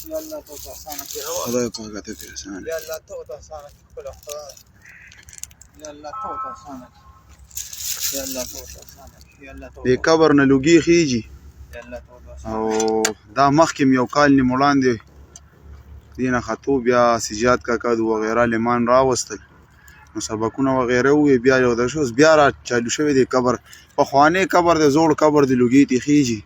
یا الله تو ته اسانه کړي خدای پاک ته په اسانه یا الله تو ته اسانه کړي خپل خدای یا الله تو ته اسانه کړي یا الله تو ته اسانه کړي یا الله تو د قبر نه لوګي خيږي یا الله تو ته او دا مخکې یو کال نه وړاندې دینه خطو بیا سجاد کاکا د وغیرہ لمن راوستل نو سبقونه وغیرہ وی بیا یو د شوز بیا را چالو شوی دی قبر په خوانه قبر د زوړ قبر د لوګي تی خيږي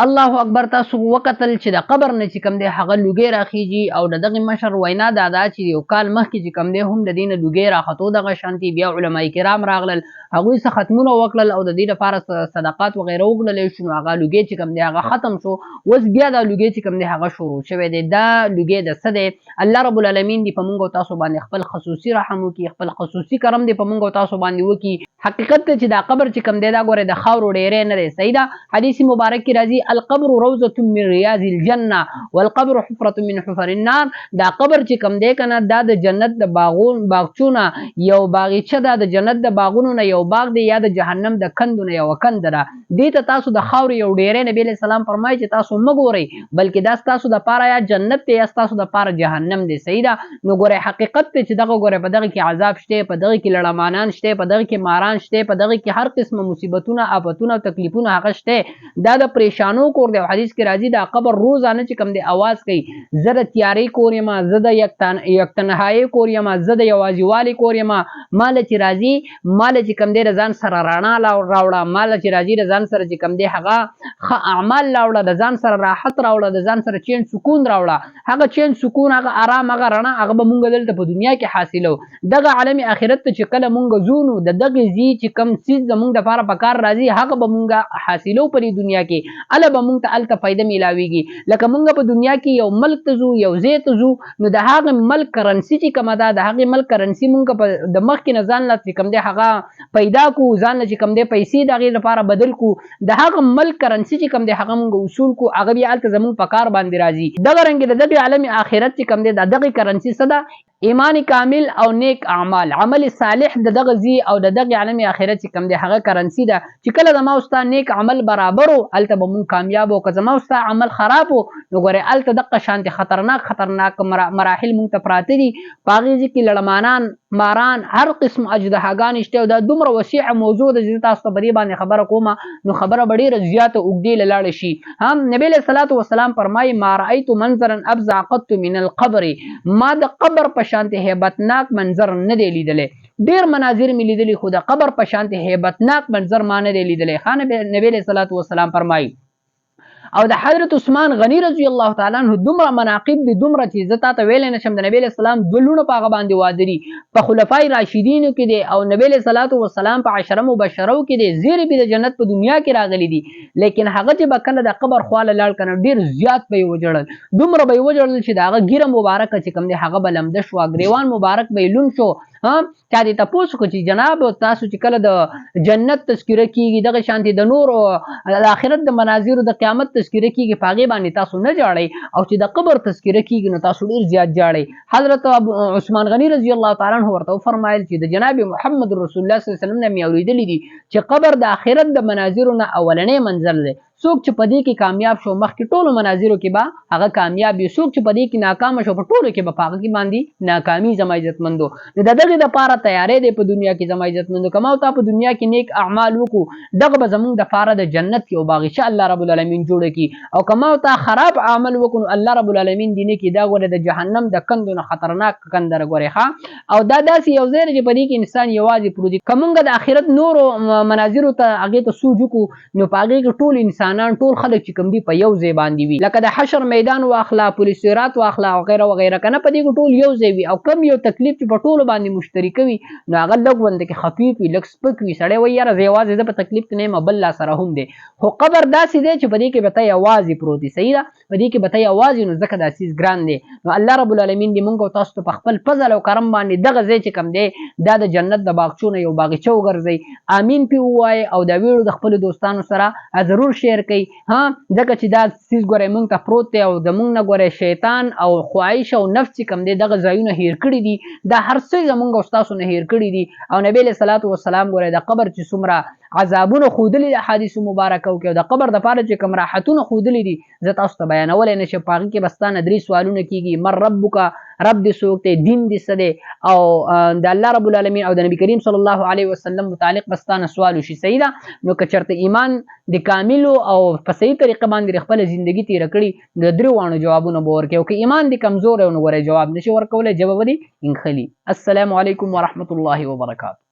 الله اکبر. تاسو وکتل چې د قبر نه چې کم دی هغه لوګي راخیږي او د دغه مشر وینا دا چې یو کال مخکې چې کم دی هم د دین لوګي راخطو دغه شانتي بیا علما کرام راغلل هغه څه ختمونه وکړل او د دې لپاره صدقات وغیرہ وکړل شنو هغه لوګي چې کم دی هغه ختم شو وس بیا د لوګي چې کم دی هغه شروع شوی دی دا لوګي د څه دی الله رب العالمین دی په موږ او تاسو باندې خپل خصوصي رحم وکي خپل خصوصي کرم دی په موږ او تاسو باندې وکي حقیقت چې دا قبر چې کم دی دا ګوره د خاورو ډیرې نه دی صحیح ده حدیث مبارک کی راځي القبر روضه من رياض الجنه والقبر حفره من حفر النار دا قبر چې کم دی کنه دا د جنت د باغچونه یو باغچه دا د جنت د باغونو نه یو باغ دی یا د جهنم د کندونه یو کند ده دې ته تاسو د خاورو یو ډیرې نبی له سلام فرمایي چې تاسو مګورئ بلکې دا تاسو د پاره یا جنت ته یا تاسو د پاره جهنم دی صحیح ده نو ګوره حقیقت چې دغه ګوره په دغه کې عذاب شته په دغه کې لړمانان شته په دغه کې ماران شته په دغه کې هر قسمه مصیبتونه آفتونه او تکلیفونه هغه شته دا د پریشانو کور دی حدیث کې راځي دا قبر روزانه چې کم دی आवाज کوي زړه تیاری کوریم زړه یک تنهایی کوریم زړه یوازیوالی کوریم مال چې راځي مال چې کم دی رضان سره رانا راوړه مال چې راځي رضان سره چې کم دی هغه اعمال راوړه د ځان سره راحت راوړه د ځان سره چین سکون راوړه هغه چین سکون هغه آرام هغه رڼا هغه به مونږ دلته په دنیا کې حاصلو دغه عالم اخرت ته چې کله مونږ زونو د دغه زی چې کم چیز زمونږ د لپاره پکار راځي هغه به مونږ حاصلو په دنیا کې اله به مونږ ته الته فائدہ ملاويږي لکه مونږ په دنیا کې یو ملک ته زو یو زی ته زو نو د هغه ملک کرنسی چې کومه ده د هغه ملک کرنسی مونږ په د مخ کې نزان لا چې کم دی هغه پیدا کو ځان چې کم دی پیسې دغه لپاره بدل کو د هغه ملک کرنسی چې کم دی هغه مونږ اصول کو هغه بیا الته زمونږ پکار باندې راځي دغه رنګ د دغه عالم اخرت چې کم دی دغه کرنسی صدا ایمان کامل او نیک اعمال عمل صالح د دغه زی او د دغه عالم اخرت چې کم دی هغه کرنسی ده چې کله زما واست نیک عمل برابرو الته به مون کامیاب او که زما واست عمل خرابو نو ګوره الته دغه شانت خطرناک مراحل مون ته پراته دي پاغیږي کې لړمانان ماران هر قسم اجدهاګان شته دا دومره وسیع موضوع د تاسو ته بری باندې خبره کومه نو خبره ډیره زیاته وګدي لاله شي هم نبی له صلوات و سلام فرمایي ما رايت منظرا ابزع قط من القبر ما د قبر په شانت hebatnak منظر نه دی لیدلې ډیر مناظر مې لیدلې خو د قبر په شانت hebatnak منظر ما نه دی لیدلې خان نبی له صلوات و سلام فرمایي او د حضرت عثمان غنی رضی الله تعالی عنہ دومره مناقب دي دومره چې زتا ته ویل نشم د نبی له سلام دلونه پاغه باندې وادري په خلفای راشدین کې دي او نبی له صلوات و سلام په عشره مبشرو کې دي زیره به د جنت په دنیا کې راغلي دي لیکن هغه چې بکنه د قبر خواله لاړ کنه ډیر زیات به وجړل دومره به وجړل چې داغه ګیره مبارک چې کوم دی هغه بلمد شو غریوان مبارک به لون شو چا دې تاسو کو چې جناب تاسو چې کله د جنت تذکره کیږي دغه شانتي د نور او د آخرت د مناظر د قیامت تذکره کیږي پاغي باندې تاسو نه جاړئ او چې د قبر تذکره کیږي نو تاسو ډیر زیات جاړئ حضرت عثمان غنی رضی الله تعالی عنہ ورته فرمایل چې د جناب محمد رسول الله صلی الله علیه وسلم نه اوریدلی دي چې قبر د آخرت د مناظرونو اولنې منزل دی څوک چې پدې کې کامیاب شو مخکې ټولو مناظرو کې به هغه کامیاب وي څوک چې پدې کې ناکام شو په ټولو کې به پاغه کې باندې ناکامي زما عزتمندو نو دغه د پاره تیارې دی په دنیا کې زما عزتمندو کما او تا په دنیا کې نیک اعمال وکړو دغه به زمونږ د پاره د جنت کې او باغچه الله رب العالمین جوړ کړي او کما او تا خراب عمل وکړو الله رب العالمین دینه کې دا غوړه د جهنم د کندونو خطرناک کندر غوړي ښا او دا داسې یو ځای چې پدې کې انسان یوازې پروت کومګه د آخرت نور مناظر ته هغه ته سوجو نو پاغه کې ټول انسانان ټول خلک چې کوم دي په یو ځای باندې وي لکه د حشر میدان واخلا پولیس سرات واخلا او غیره وغیره کنه په دې ټول یو ځای وي او کم یو تکلیف چې په ټول باندې مشترک وي نو هغه لږ وند کې خفیف وي لږ سپک وي سړی وي یاره زیواز د په تکلیف نه مبل لا سره هم دي خو قبر داسې دی چې په دې کې به ته یوازې پروت دی صحیح ده په دې کې به ته یوازې نو ځکه داسې ګران دی نو الله رب العالمین دې مونږ او تاسو ته په خپل فضل او کرم باندې دغه ځای چې کم دی دا د جنت د باغچو نه یو باغچه وګرځي امین پی وای او دا ویډیو د خپل دوستانو سره ضرور شیر کړئ ها ځکه چې دا سیس ګورې مونږ ته پروت دی او د مونږ نه ګورې شیطان او خواهش او نفس چې کم دی دغه ځایونه هیر کړي دي دا هر څه زمونږ او تاسو نه هیر کړي دي او نبی له صلوات و سلام ګورې د قبر چې څومره عذابونه ښودلي د احادیثو مبارکو کې او د قبر دپاره چې کوم راحتونه ښودلي دي زه تاسو ته بیانولی نه شم. په هغې کې به ستا نه 3 سوالونه کېږي. من ربک، رب دې څوک دی، دین دې څه دی، او د الله رب العالمین او د نبي کریم صلی الله علیه وسلم متعلق به ستا نه سوال وشي. صحیح ده؟ نو که چېرته ایمان د کاملو او په صحیح طریقه باندې خپله زندګي تېره کړي د 3 واړو جوابونه به ورکوي. او که ایمان دې کمزور نو ګورئ جواب نشي ورکولی، ژبه به دې انخلي. السلام علیکم ورحمة الله وبرکاته.